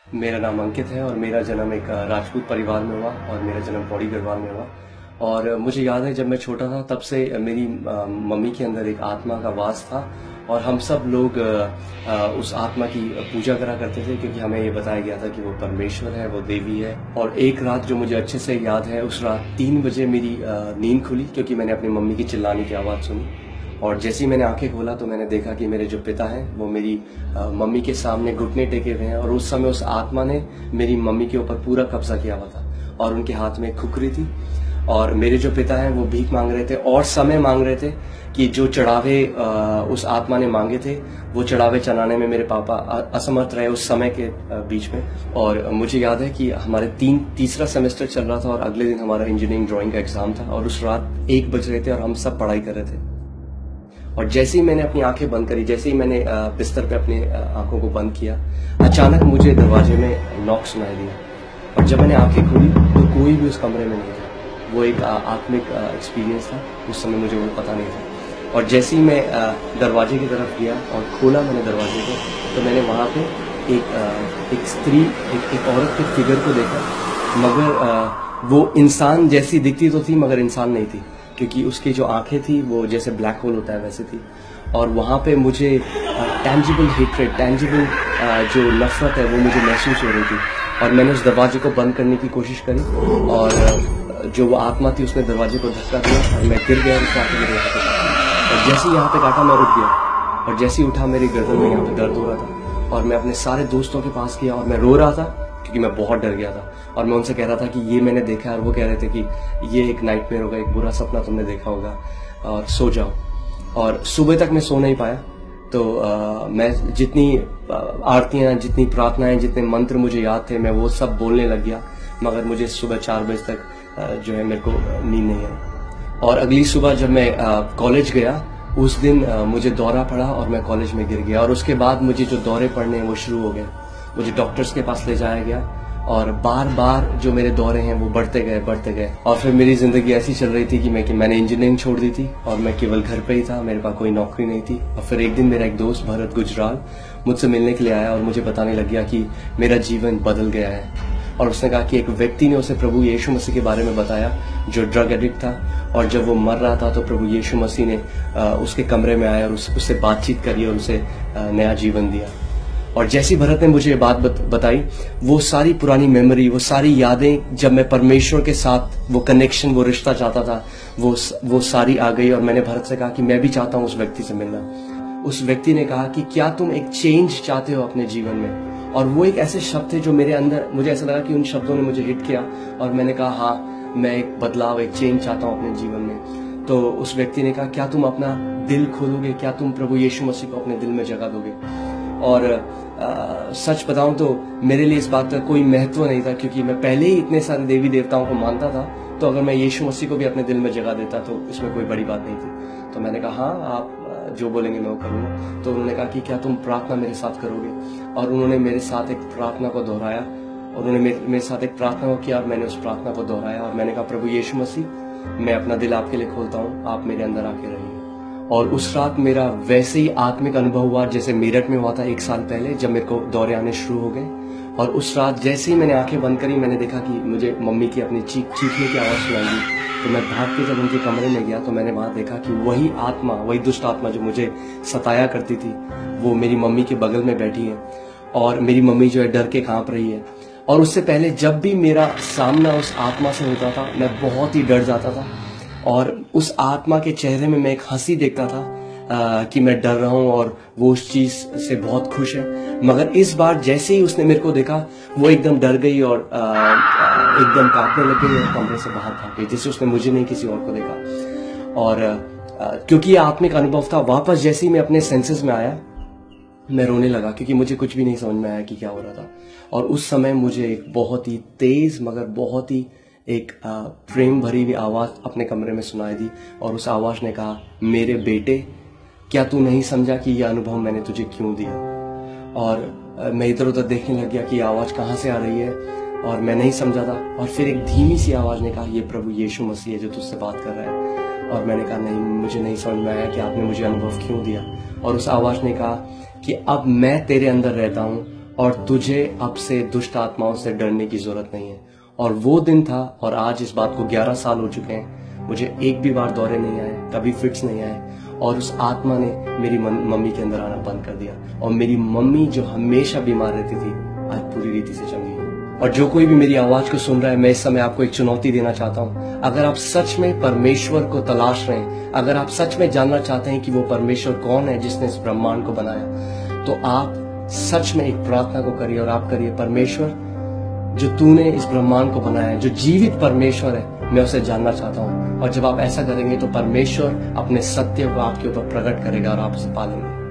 मेरा नाम अंकित है और मेरा जन्म एक राजपूत परिवार में हुआ और मेरा जन्म पौड़ी गढ़वाल में हुआ। और मुझे याद है जब मैं छोटा था तब से मेरी मम्मी के अंदर एक आत्मा का वास था और हम सब लोग उस आत्मा की पूजा करा करते थे, क्योंकि हमें ये बताया गया था कि वो परमेश्वर है, वो देवी है। और एक रात जो मुझे अच्छे से याद है, उस रात 3 बजे मेरी नींद खुली, क्योंकि मैंने अपनी मम्मी की चिल्लाने की आवाज़ सुनी। और जैसे ही मैंने आंखें खोला तो मैंने देखा कि मेरे जो पिता हैं वो मेरी मम्मी के सामने घुटने टेके हुए हैं। और उस समय उस आत्मा ने मेरी मम्मी के ऊपर पूरा कब्जा किया हुआ था और उनके हाथ में एक खुखरी थी। और मेरे जो पिता हैं वो भीख मांग रहे थे और समय मांग रहे थे कि जो चढ़ावे उस आत्मा ने मांगे थे वो चढ़ावे चढ़ाने में मेरे पापा असमर्थ रहे उस समय के बीच में। और मुझे याद है कि हमारे तीसरा सेमेस्टर चल रहा था और अगले दिन हमारा इंजीनियरिंग ड्राइंग का एग्जाम था और उस रात 1 बज रहे थे और हम सब पढ़ाई कर रहे थे। और जैसे ही मैंने अपनी आंखें बंद करी, जैसे ही मैंने बिस्तर पे अपनी आंखों को बंद किया, अचानक मुझे दरवाजे में नॉक सुनाई दिया। और जब मैंने आंखें खोली तो कोई भी उस कमरे में नहीं था। वो एक आत्मिक एक्सपीरियंस था, उस समय मुझे वो पता नहीं था। और जैसे ही मैं दरवाजे की तरफ गया और खोला मैंने दरवाजे को, तो मैंने वहाँ पे एक स्त्री, एक औरत के फिगर को देखा। मगर वो इंसान जैसी दिखती तो थी मगर इंसान नहीं थी, क्योंकि उसकी जो आंखें थी वो जैसे ब्लैक होल होता है वैसे थी। और वहाँ पे मुझे टेंजिबल हेट्रेड, टेंजिबल जो नफरत है वो मुझे महसूस हो रही थी। और मैंने उस दरवाजे को बंद करने की कोशिश करी और जो वो आत्मा थी उसने दरवाजे को धक्का दिया और मैं गिर गया और उसने आके मेरे यहाँ पे काटा। और जैसे ही यहाँ पे काटा मैं उठ गया और जैसे ही उठा मेरी गर्दन में यहाँ पे दर्द हो रहा था और मैं अपने सारे दोस्तों के पास गया और मैं रो रहा था, क्योंकि मैं बहुत डर गया था। और मैं उनसे कह रहा था कि ये मैंने देखा है, और वो कह रहे थे कि ये एक नाइटमेयर होगा, एक बुरा सपना तुमने देखा होगा और सो जाओ। और सुबह तक मैं सो नहीं पाया। तो मैं जितनी आरतियां, जितनी प्रार्थनाएं, जितने मंत्र मुझे याद थे मैं वो सब बोलने लग गया, मगर मुझे सुबह 4 बजे तक जो है मेरे को नींद नहीं आई। और अगली सुबह जब मैं कॉलेज गया, उस दिन मुझे दौरा पड़ा और मैं कॉलेज में गिर गया। और उसके बाद मुझे जो दौरे पड़ने वो शुरू हो गए। मुझे डॉक्टर्स के पास ले जाया गया और बार बार जो मेरे दौरे हैं वो बढ़ते गए। और फिर मेरी जिंदगी ऐसी चल रही थी कि मैंने इंजीनियरिंग छोड़ दी थी और मैं केवल घर पे ही था, मेरे पास कोई नौकरी नहीं थी। और फिर एक दिन मेरा एक दोस्त भरत गुजराल मुझसे मिलने के लिए आया और मुझे बताने लग गया कि मेरा जीवन बदल गया है। और उसने कहा कि एक व्यक्ति ने उसे प्रभु यीशु मसीह के बारे में बताया जो ड्रग एडिक्ट था, और जब वो मर रहा था तो प्रभु यीशु मसीह ने उसके कमरे में आया और उससे बातचीत करी और उसे नया जीवन दिया। और जैसी भरत ने मुझे ये बात बताई, वो सारी पुरानी मेमोरी, वो सारी यादें, जब मैं परमेश्वर के साथ वो कनेक्शन, वो रिश्ता चाहता था, वो सारी आ गई। और मैंने भरत से कहा कि मैं भी चाहता हूँ उस व्यक्ति से मिलना। उस व्यक्ति ने कहा कि क्या तुम एक चेंज चाहते हो अपने जीवन में? और वो एक ऐसे शब्द थे जो मेरे अंदर, मुझे ऐसा लगा कि उन शब्दों ने मुझे हिट किया और मैंने कहा हाँ, मैं एक बदलाव, एक चेंज चाहता हूँ अपने जीवन में। तो उस व्यक्ति ने कहा क्या तुम अपना दिल खोलोगे, क्या तुम प्रभु यीशु मसीह को अपने दिल में जगह दोगे? और सच बताऊं तो मेरे लिए इस बात का कोई महत्व नहीं था, क्योंकि मैं पहले ही इतने सारे देवी देवताओं को मानता था। तो अगर मैं यीशु मसीह को भी अपने दिल में जगह देता तो इसमें कोई बड़ी बात नहीं थी। तो मैंने कहा हाँ, आप जो बोलेंगे मैं वो करूँगा। तो उन्होंने कहा कि क्या तुम प्रार्थना मेरे साथ करोगे? और उन्होंने मेरे साथ एक प्रार्थना को दोहराया और उन्होंने मेरे साथ एक प्रार्थना को किया और मैंने उस प्रार्थना को दोहराया और मैंने कहा प्रभु यीशु मसीह, मैं अपना दिल आपके लिए खोलता हूँ, आप मेरे अंदर आके रहिए। और उस रात मेरा वैसे ही आत्मिक अनुभव हुआ जैसे मेरठ में हुआ था 1 साल पहले, जब मेरे को दौरे आने शुरू हो गए। और उस रात जैसे ही मैंने आंखें बंद करी, मैंने देखा कि मुझे मम्मी की अपनी चीखने की आवाज़ सुनाई दी। तो मैं भाग के जब उनके कमरे में गया तो मैंने वहाँ देखा कि वही आत्मा, वही दुष्ट आत्मा जो मुझे सताया करती थी, वो मेरी मम्मी के बगल में बैठी है। और मेरी मम्मी जो है डर के कांप रही है। और उससे पहले जब भी मेरा सामना उस आत्मा से होता था मैं बहुत ही डर जाता था और उस आत्मा के चेहरे में मैं एक हंसी देखता था कि मैं डर रहा हूँ और वो उस चीज से बहुत खुश है। मगर इस बार जैसे ही उसने मेरे को देखा, वो एकदम डर गई और एकदम कांपने लग गई और कमरे से बाहर भाग गई, जैसे उसने मुझे नहीं किसी और को देखा। और क्योंकि ये आत्मिक अनुभव था, वापस जैसे ही मैं अपने सेंसेस में आया मैं रोने लगा, क्योंकि मुझे कुछ भी नहीं समझ में आया कि क्या हो रहा था। और उस समय मुझे एक बहुत ही तेज मगर बहुत ही एक प्रेम भरी हुई आवाज़ अपने कमरे में सुनाई दी और उस आवाज़ ने कहा, मेरे बेटे, क्या तू नहीं समझा कि यह अनुभव मैंने तुझे क्यों दिया? और मैं इधर उधर देखने लग गया कि आवाज़ कहाँ से आ रही है और मैं नहीं समझा था। और फिर एक धीमी सी आवाज़ ने कहा, ये प्रभु यीशु मसीह है जो तुझसे बात कर रहा है। और मैंने कहा नहीं, मुझे नहीं समझ में आया कि आपने मुझे अनुभव क्यों दिया। और उस आवाज़ ने कहा कि अब मैं तेरे अंदर रहता हूँ और तुझे अब से दुष्ट आत्माओं से डरने की जरूरत नहीं है। और वो दिन था और आज इस बात को 11 साल हो चुके हैं, मुझे एक भी बार दौरे नहीं आए, कभी फिट्स नहीं आए, और उस आत्मा ने मेरी मम्मी के अंदर आना बंद कर दिया। और मेरी मम्मी जो हमेशा बीमार रहती थी, आज पूरी रीति से चंगी है। और जो कोई भी मेरी आवाज को सुन रहा है, मैं इस समय आपको एक चुनौती देना चाहता हूँ। अगर आप सच में परमेश्वर को तलाश रहे हैं, अगर आप सच में जानना चाहते हैं कि वो परमेश्वर कौन है जिसने इस ब्रह्मांड को बनाया, तो आप सच में एक प्रार्थना को करिए और आप करिए, परमेश्वर जो तूने इस ब्रह्मांड को बनाया है, जो जीवित परमेश्वर है, मैं उसे जानना चाहता हूँ। और जब आप ऐसा करेंगे तो परमेश्वर अपने सत्य को आपके ऊपर प्रकट करेगा और आप उसे पालेंगे।